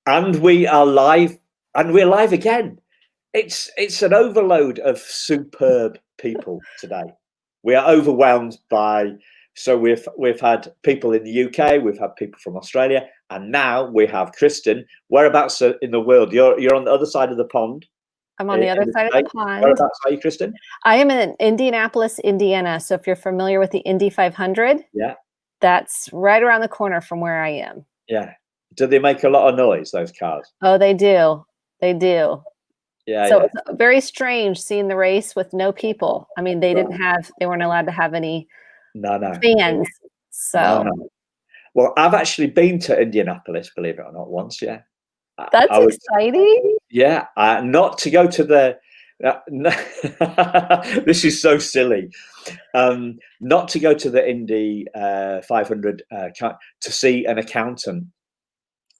And we are live, and we're live again. It's an overload of superb people today. We are overwhelmed by. So we've had people in the UK, we've had people from Australia, and now we have Kristen. Whereabouts in the world? You're on the other side of the pond. I'm on the other side of the pond. Whereabouts are you, Kristen? I am in Indianapolis, Indiana. So if you're familiar with the Indy 500, yeah, that's right around the corner from where I am. Yeah. Do they make a lot of noise, those cars? Oh, they do. They do. Yeah. So yeah. it's very strange seeing the race with no people. I mean, they weren't allowed to have any fans. So. No. Well, I've actually been to Indianapolis, believe it or not, once. Yeah. That's exciting. Yeah. Not to go to the. This is so silly. Not to go to the Indy 500 to see an accountant.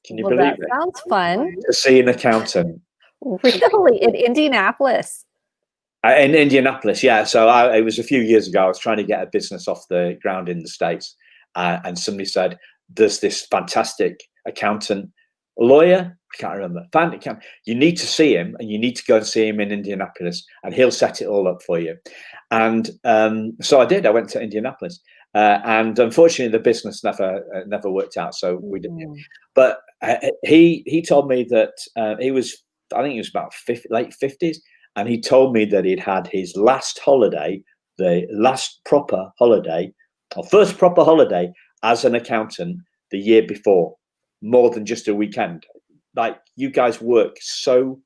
Can you believe it? Sounds fun. To see an accountant. Really? In Indianapolis? In Indianapolis, yeah. So it was a few years ago. I was trying to get a business off the ground in the States. And somebody said, there's this fantastic accountant, lawyer, I can't remember. You need to see him, and you need to go and see him in Indianapolis, and he'll set it all up for you. And so I did. I went to Indianapolis. And unfortunately, the business never worked out. So we didn't. But he told me that he was, I think he was about late 50s. And he told me that he'd had his last holiday, the last proper holiday, or first proper holiday as an accountant the year before, more than just a weekend. Like, you guys work so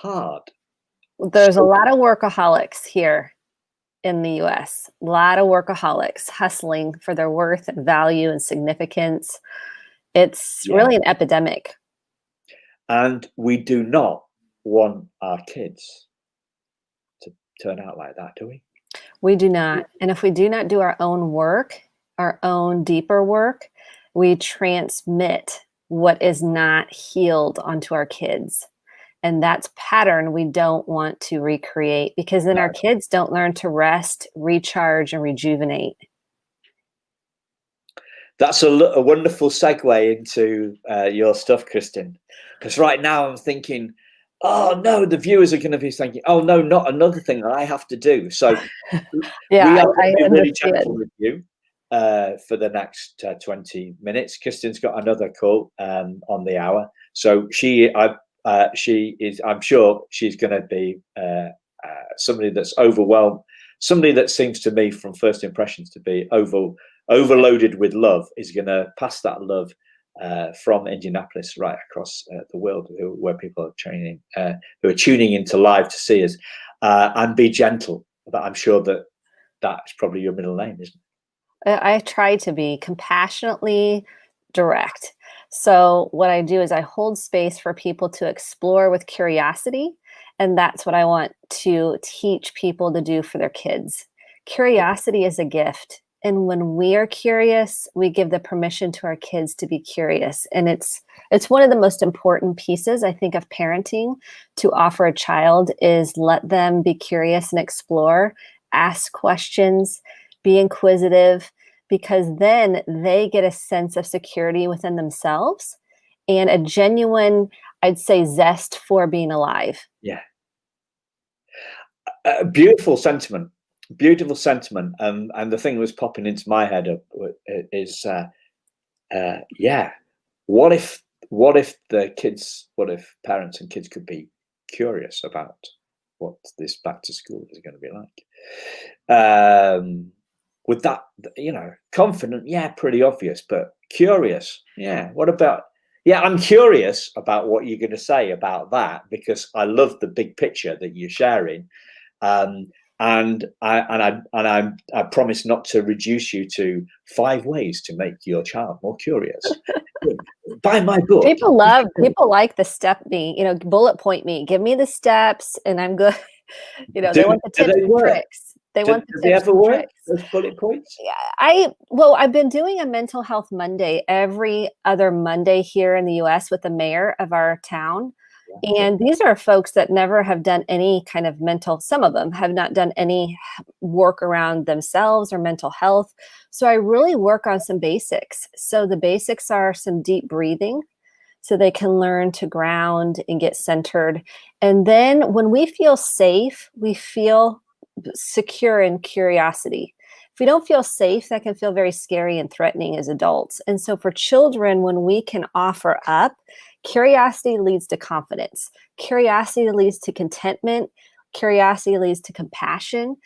hard. There's a lot of workaholics here in the US. A lot of workaholics hustling for their worth and value and significance. It's really an epidemic. And we do not want our kids to turn out like that, do we? We do not. And if we do not do our own work, our own deeper work, we transmit what is not healed onto our kids. And that's pattern we don't want to recreate, because then our kids don't learn to rest, recharge, and rejuvenate. That's a wonderful segue into your stuff, Kristen. Because right now I'm thinking, oh no, the viewers are going to be thinking, oh no, not another thing that I have to do. So we are going to be really gentle with you for the next 20 minutes. Kristen's got another call on the hour. So she is, I'm sure she's going to be somebody that's overwhelmed, somebody that seems to me from first impressions to be overloaded with love, is going to pass that love from Indianapolis right across the world, where people are who are tuning into live to see us, and be gentle. But I'm sure that's probably your middle name, isn't it? I try to be compassionately direct. So what I do is I hold space for people to explore with curiosity. And that's what I want to teach people to do for their kids. Curiosity is a gift. And when we are curious, we give the permission to our kids to be curious. And it's one of the most important pieces, I think, of parenting to offer a child, is let them be curious and explore, ask questions, be inquisitive, because then they get a sense of security within themselves and a genuine, I'd say, zest for being alive. Yeah. Beautiful sentiment. Beautiful sentiment. And the thing that was popping into my head is, what if parents and kids could be curious about what this back to school is going to be like? With that, confident, pretty obvious, but curious. What about, I'm curious about what you're going to say about that, because I love the big picture that you're sharing. And I promise not to reduce you to 5 ways to make your child more curious. Buy my book. People like the step me, bullet point me, give me the steps, and I'm good. They want the tips and tricks. Do they ever work, those bullet points? I've been doing a mental health Monday every other Monday here in the US with the mayor of our town. And these are folks that never have done any kind of some of them have not done any work around themselves or mental health. So I really work on some basics. So the basics are some deep breathing, so they can learn to ground and get centered. And then when we feel safe, we feel secure in curiosity. If we don't feel safe, that can feel very scary and threatening as adults. And so for children, when we can offer up, curiosity leads to confidence. Curiosity leads to contentment. Curiosity leads to compassion.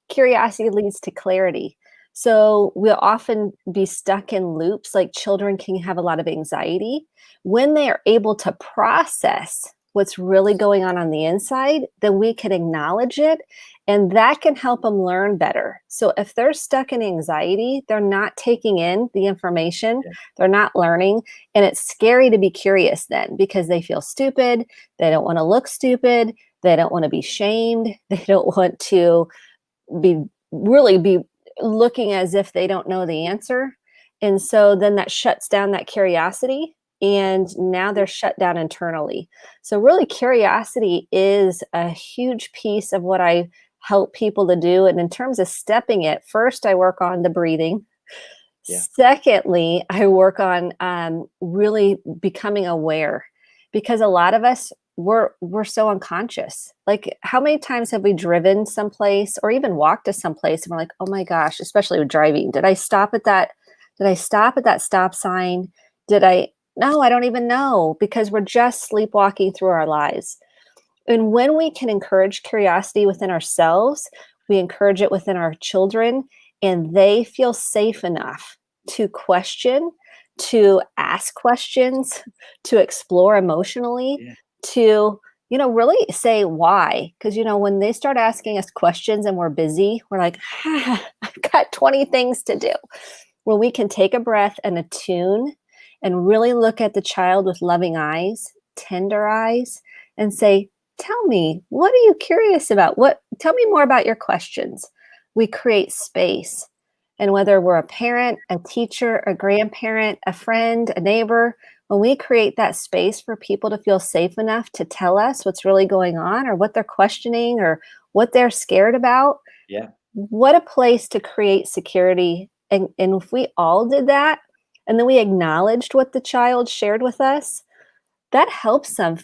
Curiosity leads to clarity. So we'll often be stuck in loops, like children can have a lot of anxiety. When they are able to process what's really going on the inside, then we can acknowledge it, and that can help them learn better. So if they're stuck in anxiety, they're not taking in the information, they're not learning, and it's scary to be curious then because they feel stupid, they don't want to look stupid, they don't want to be shamed, they don't want to be looking as if they don't know the answer. And so then that shuts down that curiosity, and now they're shut down internally. So really, curiosity is a huge piece of what I help people to do. And in terms of stepping it, first I work on the breathing. Secondly, I work on really becoming aware, because a lot of us, we're so unconscious. Like, how many times have we driven someplace or even walked to someplace and we're like, oh my gosh, especially with driving, did I stop at that stop sign? No, I don't even know, because we're just sleepwalking through our lives. And when we can encourage curiosity within ourselves, we encourage it within our children, and they feel safe enough to question, to ask questions, to explore emotionally, to, really say why. Because, when they start asking us questions and we're busy, we're like, I've got 20 things to do. When we can take a breath and attune and really look at the child with loving eyes, tender eyes, and say, tell me, what are you curious about? Tell me more about your questions. We create space. And whether we're a parent, a teacher, a grandparent, a friend, a neighbor, when we create that space for people to feel safe enough to tell us what's really going on, or what they're questioning, or what they're scared about, what a place to create security. And if we all did that, and then we acknowledged what the child shared with us, that helps them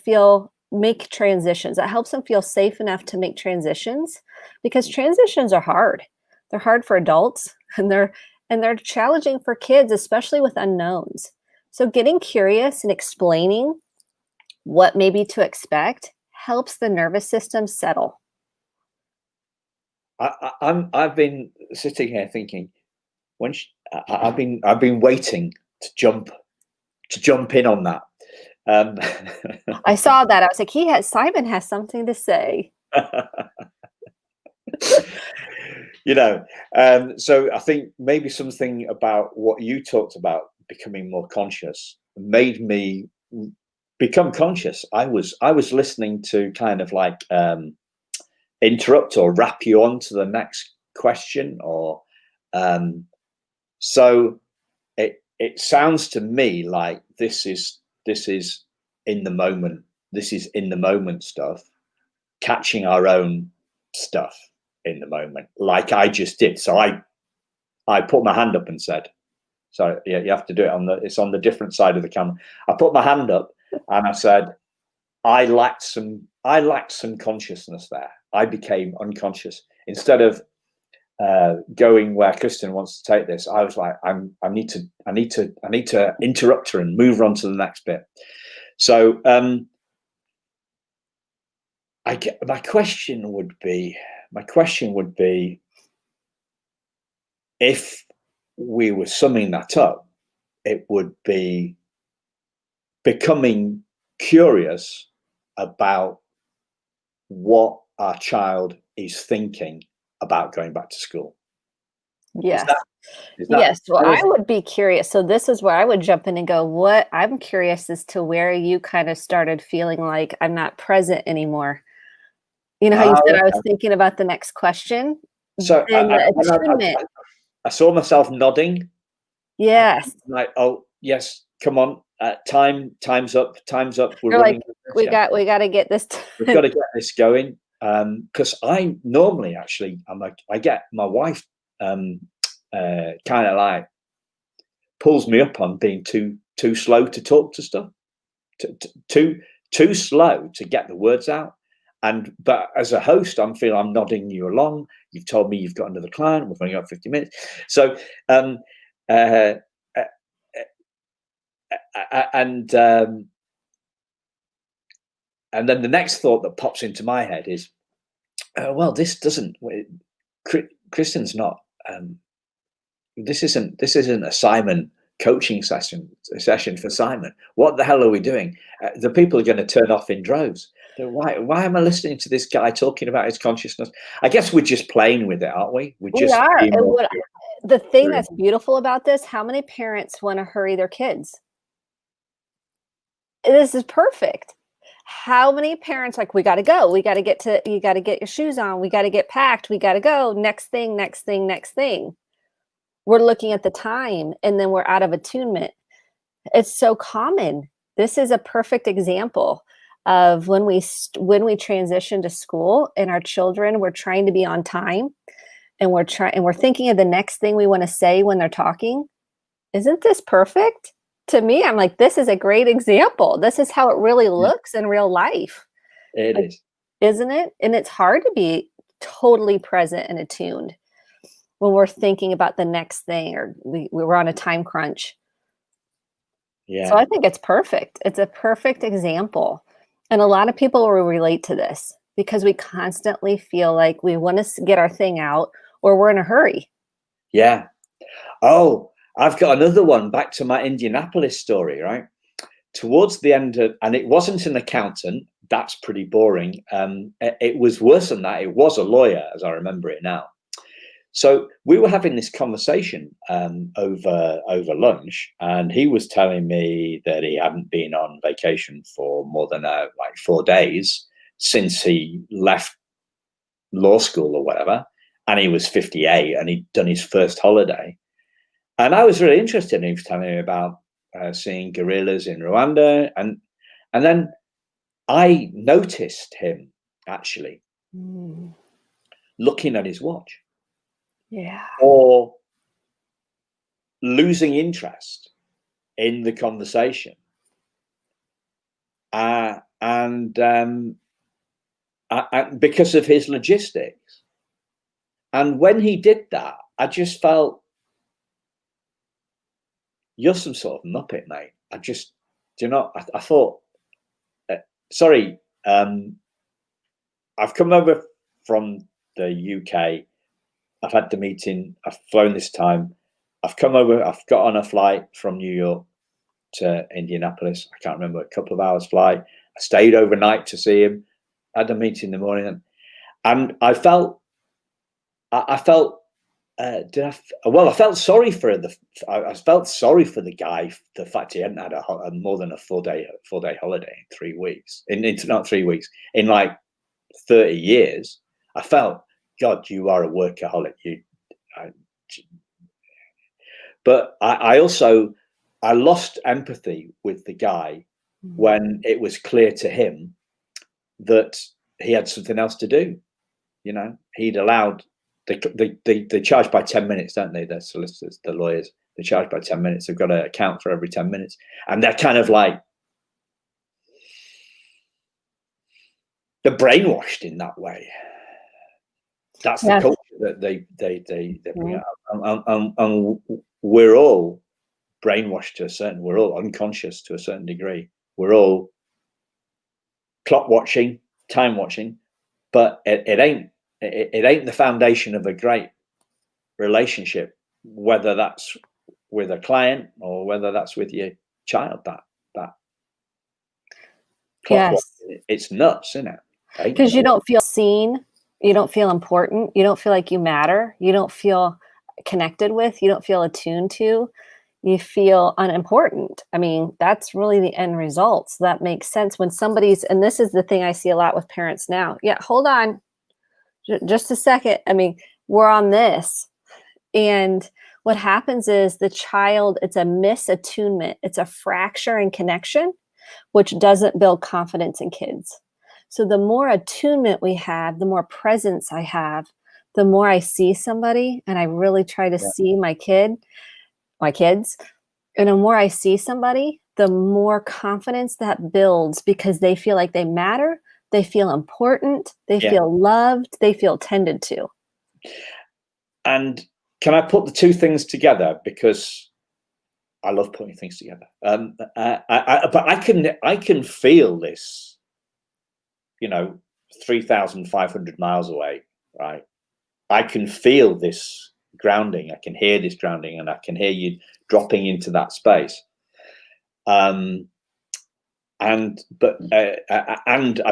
make transitions. That helps them feel safe enough to make transitions, because transitions are hard. They're hard for adults, and they're challenging for kids, especially with unknowns. So getting curious and explaining what maybe to expect helps the nervous system settle. I've been sitting here thinking, I've been waiting to jump in on that. I saw that. I was like, Simon has something to say. So I think maybe something about what you talked about, becoming more conscious, made me become conscious. I was listening to kind of like interrupt or wrap you on to the next question, or so it sounds to me like this is in the moment. This is in the moment stuff, catching our own stuff in the moment, like I just did. So I put my hand up and said, sorry, yeah, you have to do it it's on the different side of the camera. I put my hand up and I said, I lacked some consciousness there. I became unconscious. Instead of going where Kristen wants to take this, I was like, I need to interrupt her and move her on to the next bit. So my question would be, if we were summing that up, it would be becoming curious about what our child is thinking about going back to school. Yes. Yes. Well, I would be curious. So this is where I would jump in and go, I'm curious as to where you kind of started feeling like I'm not present anymore. You know how you said I was thinking about the next question? So I saw myself nodding. Yes. Like, oh yes, come on. Time's up. We're running. We got to get this. We've got to get this going. Because I normally actually, I get my wife kind of like pulls me up on being too slow to talk to stuff. too slow to get the words out. But as a host, I'm nodding you along. You've told me you've got another client. We've only got 50 minutes. So, and then the next thought that pops into my head is, well, Kristen's not. This isn't a Simon coaching session for Simon. What the hell are we doing? The people are going to turn off in droves. Why am I listening to this guy talking about his consciousness? I guess we're just playing with it, aren't we? We are. The thing that's beautiful about this, how many parents want to hurry their kids? This is perfect. How many parents like, we got to go. You got to get your shoes on. We got to get packed. We got to go. Next thing, next thing, next thing. We're looking at the time and then we're out of attunement. It's so common. This is a perfect example of when we transition to school and our children, we're trying to be on time and we're thinking of the next thing we want to say when they're talking. Isn't this perfect? To me, I'm like, this is a great example. This is how it really looks in real life. It is. Isn't it? And it's hard to be totally present and attuned when we're thinking about the next thing or we're on a time crunch. Yeah. So I think it's perfect. It's a perfect example. And a lot of people will relate to this because we constantly feel like we want to get our thing out or we're in a hurry. Yeah. Oh, I've got another one back to my Indianapolis story, right? Towards the end and it wasn't an accountant. That's pretty boring. It was worse than that. It was a lawyer, as I remember it now. So we were having this conversation over lunch, and he was telling me that he hadn't been on vacation for more than 4 days since he left law school or whatever, and he was 58 and he'd done his first holiday. And I was really interested, and he was telling me about seeing gorillas in Rwanda, and then I noticed him actually looking at his watch. Yeah. Or losing interest in the conversation. And because of his logistics. And when he did that, I just felt, you're some sort of muppet, mate. I thought, sorry, I've come over from the UK. I've had the meeting. I've flown this time. I've come over. I've got on a flight from New York to Indianapolis. I can't remember, a couple of hours flight. I stayed overnight to see him. I had a meeting in the morning, and I felt sorry for the guy. The fact he hadn't had more than a 4-day holiday in 3 weeks. Not 3 weeks, in like 30 years. I felt, God, you are a workaholic. But I also lost empathy with the guy when it was clear to him that he had something else to do. You know, he'd allowed they charge by 10 minutes, don't they? The solicitors, the lawyers, they charge by 10 minutes. They've got to account for every 10 minutes, and they're kind of like, they're brainwashed in that way. That's the culture that they bring out, and we're all brainwashed to a certain. We're all unconscious to a certain degree. We're all clock watching, time watching, but it ain't the foundation of a great relationship. Whether that's with a client or whether that's with your child, that clock watching, it's nuts, isn't it? Because you don't feel seen. You don't feel important. You don't feel like you matter. You don't feel connected with. You don't feel attuned to. You feel unimportant. I mean, that's really the end result. So that makes sense when somebody's, and this is the thing I see a lot with parents now. Yeah, hold on. Just a second. I mean, we're on this. And what happens is the child, it's a misattunement. It's a fracture in connection, which doesn't build confidence in kids. So the more attunement we have, the more presence I have, the more I see somebody, and I really try to see my kids, and the more I see somebody, the more confidence that builds because they feel like they matter, they feel important, they feel loved, they feel tended to. And can I put the two things together? Because I love putting things together. But I can feel this, 3,500 miles away, right? I can feel this grounding. I can hear this grounding, and I can hear you dropping into that space. And I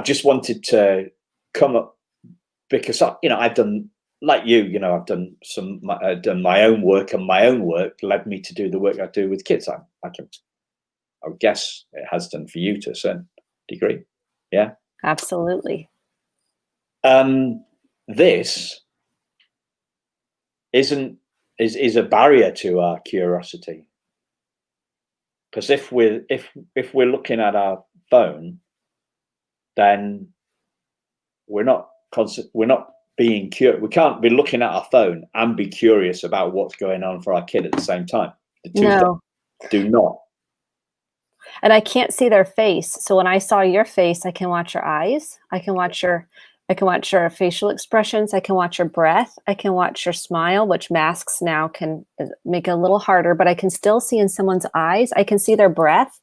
just wanted to come up because I've done, like you, I've done done my own work, and my own work led me to do the work I do with kids. I would guess it has done for you to a certain degree. Yeah, Absolutely. This is a barrier to our curiosity, because if we're looking at our phone, then we're not being curious. We can't be looking at our phone and be curious about what's going on for our kid at the same time. The two No. do not. And I can't see their face. So when I saw your face, I can watch your eyes. I can watch your facial expressions. I can watch your breath. I can watch your smile, which masks now can make it a little harder, but I can still see in someone's eyes. I can see their breath.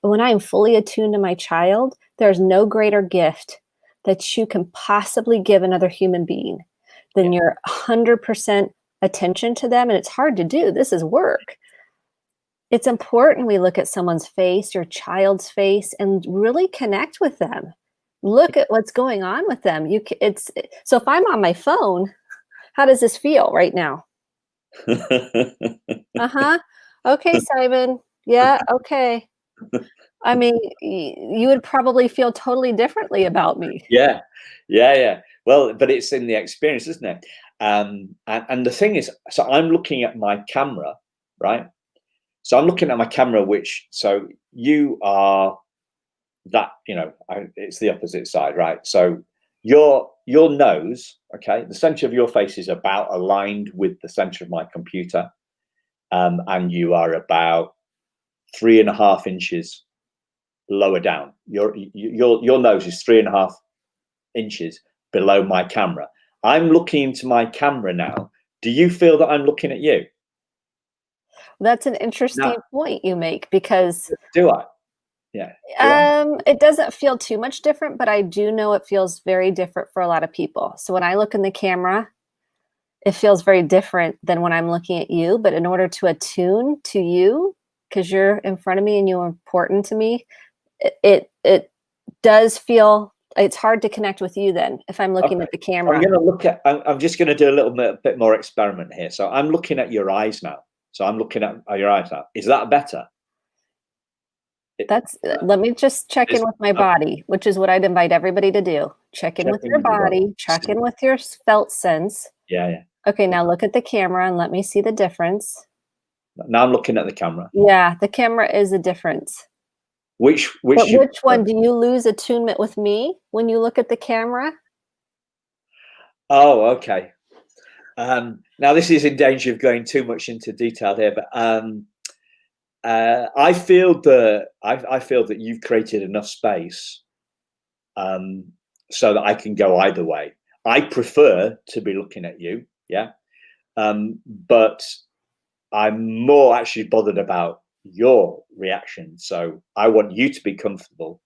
And when I am fully attuned to my child, there's no greater gift that you can possibly give another human being than your 100% attention to them. And it's hard to do. This is work. It's important we look at someone's face, your child's face, and really connect with them. Look at what's going on with them. So if I'm on my phone, how does this feel right now? Okay, Simon. Yeah, okay. I mean, you would probably feel totally differently about me. Yeah. Well, but it's in the experience, isn't it? And the thing is, so I'm looking at my camera, right? So I'm looking at my camera, so you are that, it's the opposite side, right? So your nose, okay, the center of your face is about aligned with the center of my computer, and you are about 3.5 inches lower down. Your nose is 3.5 inches below my camera. I'm looking into my camera now. Do you feel that I'm looking at you? That's an interesting point you make, because do I? Yeah. It doesn't feel too much different, but I do know it feels very different for a lot of people. So when I look in the camera, it feels very different than when I'm looking at you. But in order to attune to you, because you're in front of me and you're important to me, it does feel, it's hard to connect with you then if I'm looking at the camera. I'm just going to do a little bit more experiment here. So I'm looking at your eyes now. Your eyes now. Is that better? Let me just check in with my body, which is what I'd invite everybody to do. Check in with your body, check in with your felt sense. Yeah. Okay, now look at the camera and let me see the difference. Now I'm looking at the camera. Yeah, the camera is a difference. Which one do you lose attunement with me when you look at the camera? Oh, okay. Now this is in danger of going too much into detail here, but I feel that you've created enough space so that I can go either way. I prefer to be looking at you, yeah, but I'm more actually bothered about your reaction. So I want you to be comfortable.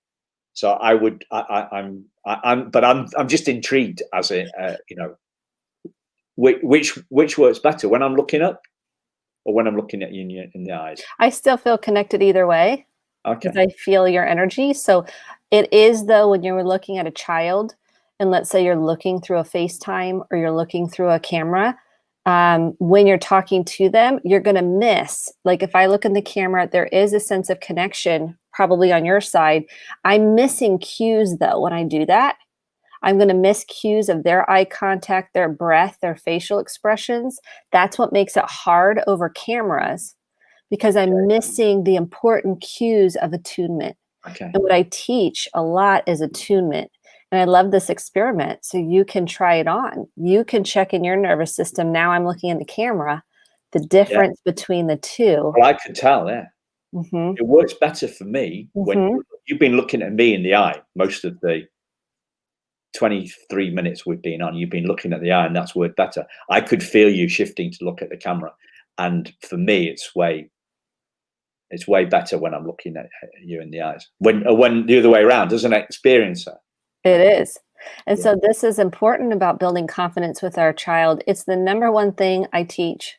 So I'm just intrigued as which works better, when I'm looking up or when I'm looking at you in the eyes? I still feel connected either way. Okay. Because I feel your energy. So it is, though, when you're looking at a child, and let's say you're looking through a FaceTime or you're looking through a camera, when you're talking to them, you're going to miss. Like if I look in the camera, there is a sense of connection probably on your side. I'm missing cues, though, when I do that. I'm going to miss cues of their eye contact, their breath, their facial expressions. That's what makes it hard over cameras, because I'm missing the important cues of attunement. Okay. And what I teach a lot is attunement. And I love this experiment. So you can try it on. You can check in your nervous system. Now I'm looking in the camera, the difference between the two. Well, I could tell, yeah. Mhm. It works better for me when Mhm. you've been looking at me in the eye most of the 23 minutes we've been on. You've been looking at the eye, and that's worked better. I could feel you shifting to look at the camera, and for me, it's way better when I'm looking at you in the eyes. When the other way around, as an experiencer. It is. And Yeah. so this is important about building confidence with our child. It's the number one thing I teach.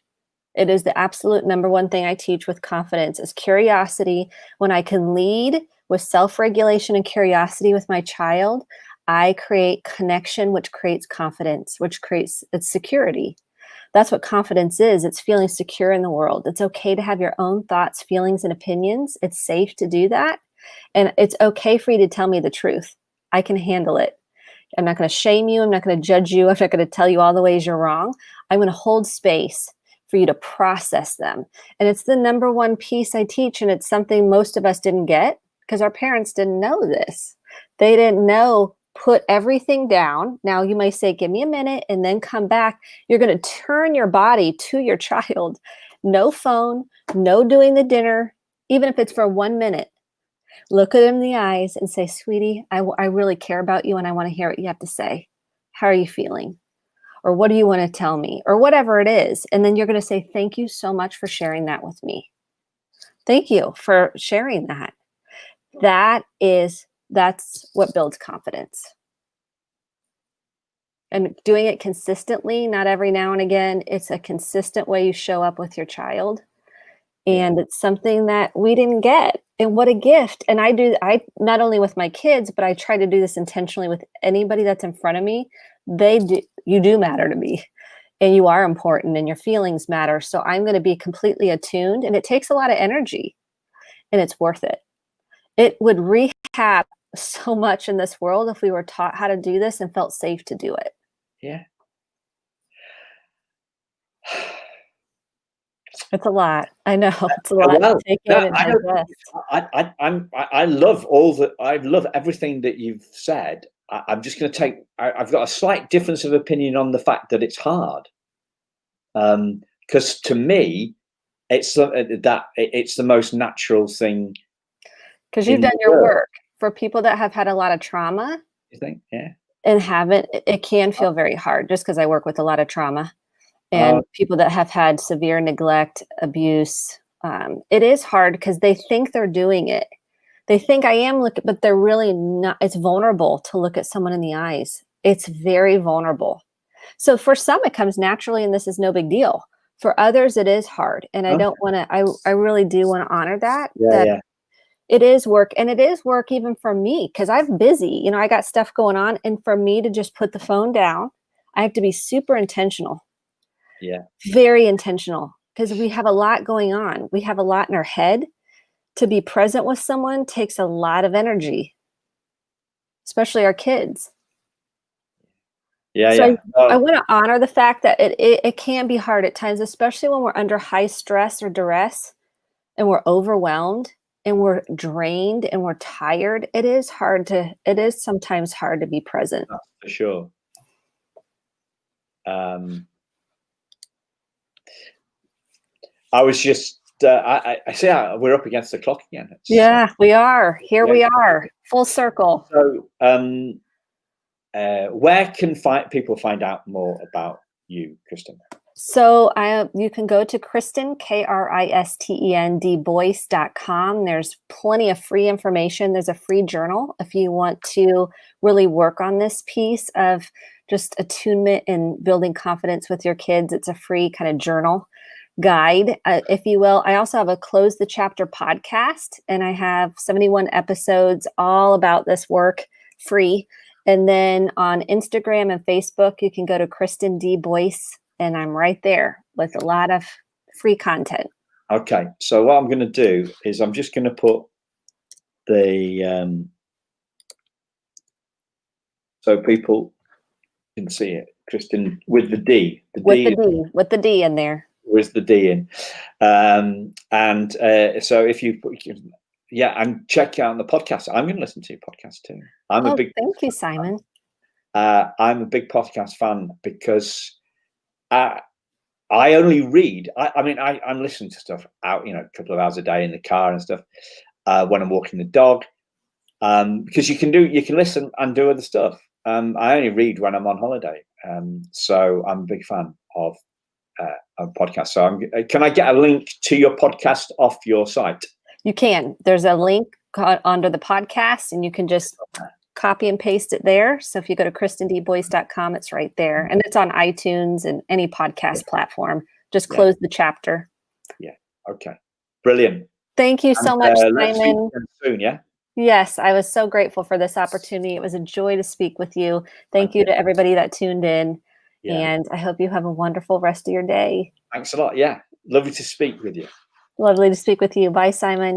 It is the absolute number one thing I teach with confidence is curiosity. When I can lead with self-regulation and curiosity with my child, I create connection, which creates confidence, which creates its security. That's what confidence is. It's feeling secure in the world. It's okay to have your own thoughts, feelings, and opinions. It's safe to do that. And it's okay for you to tell me the truth. I can handle it. I'm not going to shame you. I'm not going to judge you. I'm not going to tell you all the ways you're wrong. I'm going to hold space for you to process them. And it's the number one piece I teach. And it's something most of us didn't get because our parents didn't know this. They didn't know, put everything down. Now you may say, give me a minute and then come back. You're going to turn your body to your child. No phone, no doing the dinner, even if it's for 1 minute. Look at him in the eyes and say, sweetie, I really care about you and I want to hear what you have to say. How are you feeling? Or what do you want to tell me? Or whatever it is. And then you're going to say, thank you so much for sharing that with me. Thank you for sharing that. That's what builds confidence. And doing it consistently, not every now and again. It's a consistent way you show up with your child. And it's something that we didn't get. And what a gift. And I not only with my kids, but I try to do this intentionally with anybody that's in front of me. You do matter to me and you are important and your feelings matter. So I'm going to be completely attuned, and it takes a lot of energy and it's worth it. It would rehab so much in this world if we were taught how to do this and felt safe to do it. Yeah. It's a lot. I know it's a lot Well, to take in and digest. I love everything that you've said. I'm just going to take. I've got a slight difference of opinion on the fact that it's hard. Because to me, it's the most natural thing. Because you've done your work. For people that have had a lot of trauma, you think, yeah, and haven't, it can feel very hard. Just because I work with a lot of trauma and people that have had severe neglect, abuse, it is hard because they think they're doing it. They think I am looking, but they're really not. It's vulnerable to look at someone in the eyes. It's very vulnerable. So for some, it comes naturally, and this is no big deal. For others, it is hard, and I don't want to. I really do want to honor that. Yeah. It is work, and it is work even for me because I'm busy. I got stuff going on, and for me to just put the phone down, I have to be super intentional. Yeah. Very intentional because we have a lot going on. We have a lot in our head. To be present with someone takes a lot of energy, especially our kids. Yeah. So Yeah. I want to honor the fact that it can be hard at times, especially when we're under high stress or duress and we're overwhelmed and we're drained and we're tired. It is sometimes hard to be present. That's for sure. I was just, I see we're up against the clock again. Yeah, we are. Here we are, full circle. So, where can people find out more about you, Kristen? So you can go to Kristen, KRISTEN, Boice.com. There's plenty of free information. There's a free journal if you want to really work on this piece of just attunement and building confidence with your kids. It's a free kind of journal guide, if you will. I also have a Close the Chapter podcast, and I have 71 episodes all about this work free. And then on Instagram and Facebook, you can go to Kristen D. Boice, and I'm right there with a lot of free content. Okay, so what I'm going to do is I'm just going to put the so people can see it, Kristen, with the D. With the D in there. With the D in. And so if you and check out the podcast. I'm going to listen to your podcast too. Thank you, Simon. I'm a big podcast fan because I only read. I mean, I'm listening to stuff out, a couple of hours a day in the car and stuff when I'm walking the dog, because you can listen and do other stuff. I only read when I'm on holiday, so I'm a big fan of podcasts. So can I get a link to your podcast off your site? You can. There's a link under the podcast, and you can just copy and paste it there. So if you go to kristendboice.com, it's right there. And it's on iTunes and any podcast platform. Just close the chapter. Yeah. Okay. Brilliant. Thank you so much, let's speak Simon. again soon, yeah? Yes, I was so grateful for this opportunity. It was a joy to speak with you. Thank you to everybody that tuned in. Yeah. And I hope you have a wonderful rest of your day. Thanks a lot. Yeah. Lovely to speak with you. Lovely to speak with you. Bye, Simon.